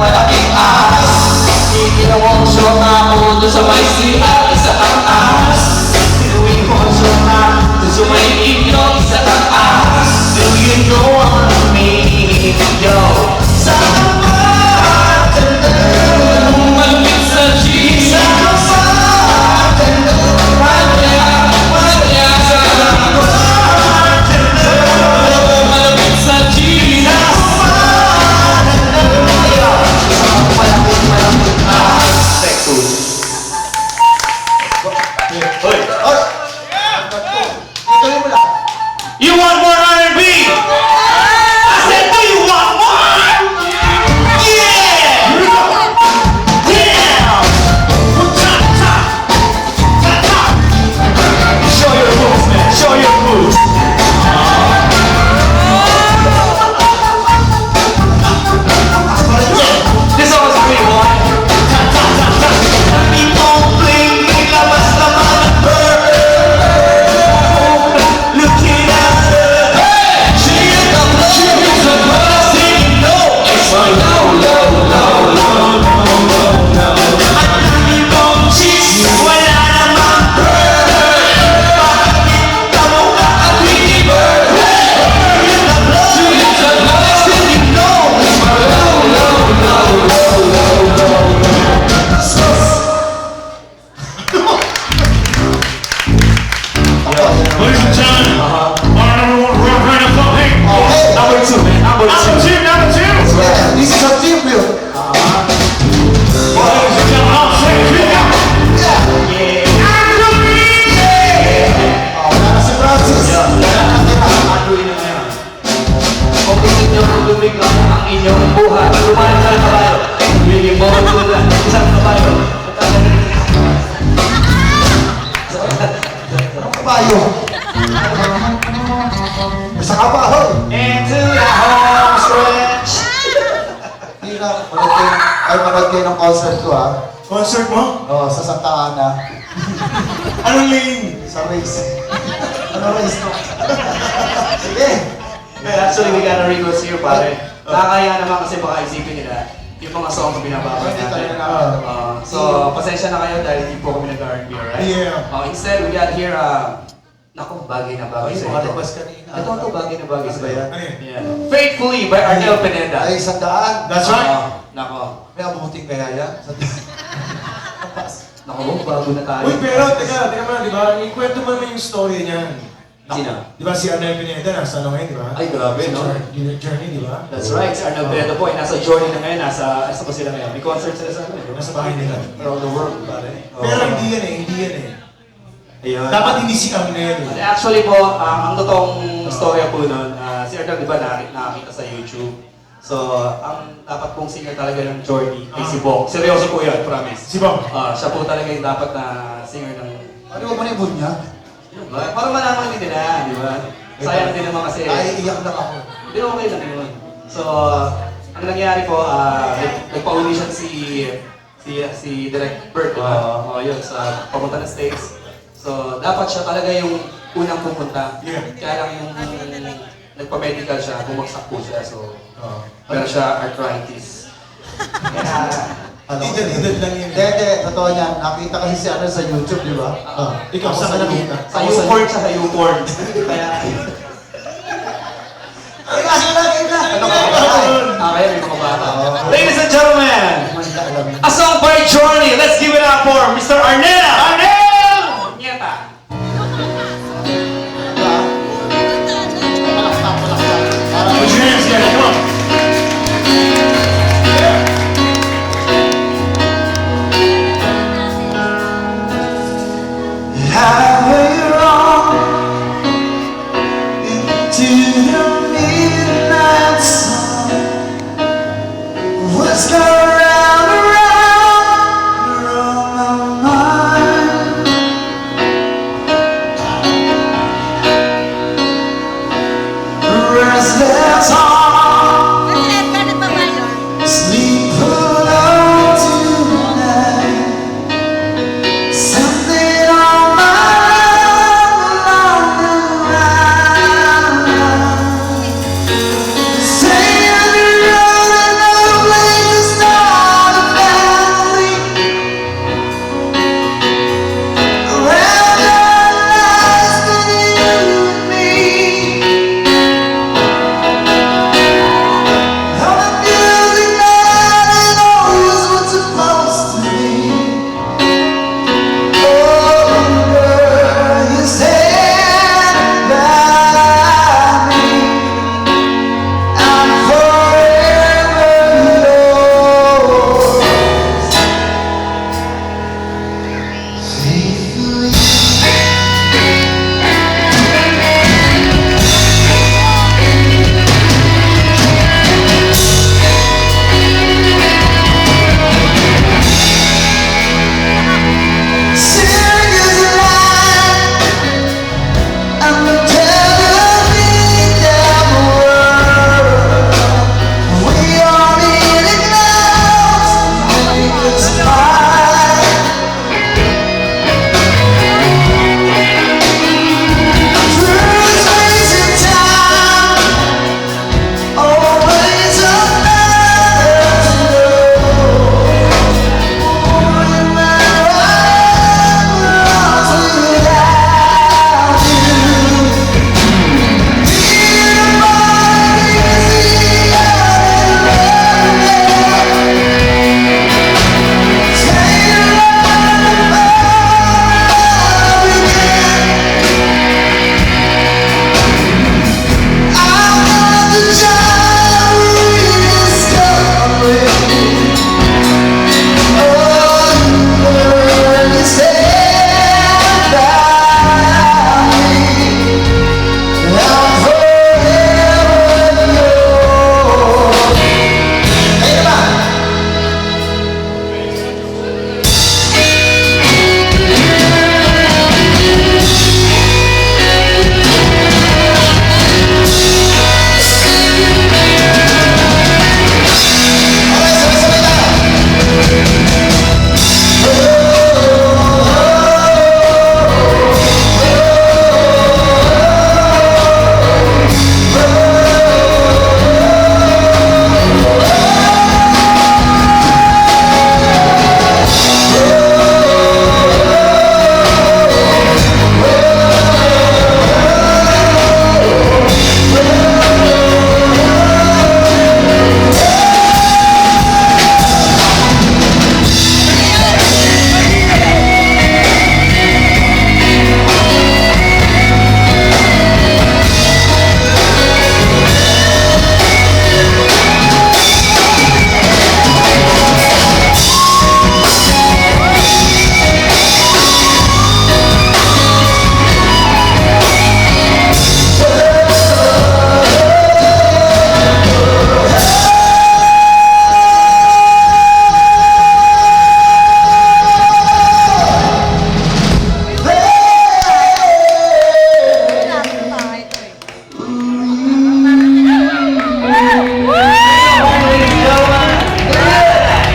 malaking ahas. Ikinawang shot ako doon sa may CR sa taas. Sinuwing ko ang shot na doon sa may inyong sa taas. Do you know what I mean? Yo, sa malapit sa G. You want more R&B? I said, do you want more? Yeah! Damn! Top. Show your moves, man. Show your moves. This song is for me, boy. People bling, labas naman ang bird. Ladies and gentlemen, we're ready for something. Number two, man. Number two. Number two. Yeah, this is a tribute. Ladies and gentlemen, I'll say it. Si Francis. Kung gusto nyo lumiglang ang inyong buhay, lumayan na lang kabayo. Bigyan mo ang tulad, isang kabayo. Kabayo. Sa kabaho. Into the home stretch. Hindi na, manood kayo ng concert ko ha. Concert mo? Oo, sa Santa Ana. Anong lane? Sa race. Ano race to? Sige. Actually, we got a request here, pare. Nakakaya naman kasi baka isipin nila yung mga songs na binababay natin. So, pasensya na kayo dahil hindi po kami nag-R&B, alright? Yeah. Instead, we got here, naku, bagay na bagay sa ito. kanina. Ito bagay na bagay sa ito. Ano yan? Yeah. Faithfully by Arnel Pineda. Ay, 100. That's right. Nako. May abuting kaya yan? Nako, bago na tayo. Uy, pero teka muna, di ba? Ikwento mo naman yung story niyan. Sino? Di ba si Arnel Pineda nasa ano ngayon, di ba? Ay, grabe, no? Journey, di ba? That's right, si Arnel Pineda po ay nasa journey na ngayon, nasa pa sila ngayon. May concert sila sa ano, Nasa bahay nila. around the world, pare. Pero hindi yan eh. Ayun. Dapat hindi si Arnel. Actually po, ang totoong storya po nun, si Arnel, di ba, nakakita sa YouTube. So, ang dapat pong singer talaga ng journey ay si Bong. Seryoso po yun, promise. Si Bong. Siya po talaga yung dapat na singer ng... Ano ba na yung niya? Para malaman din nila, di ba? Sayang din naman kasi... Ay, iyak lang ako. Hindi, okay lang yun. So, ang nangyari po, nagpa-audition si Direct Bert, di ba? Yun, sa papunta ng States. So, dapat siya talaga yung unang pumunta. Yeah. Kaya lang yung nagpa-medical siya, bumagsak po siya. So, meron siya arthritis. Kaya, Edad lang yun. Hindi, totoo niyan. Nakita kasi si ano sa YouTube, di ba? Ikaw, saan ka nakita? sa YouPorn siya, sa YouPorn. Kaya, Ay, kasi lagi na. ano ka kaya may mga bata. Ladies and gentlemen, Hindi alam. a song by Journey. Let's give it up for Mr. Arnel! Arnel!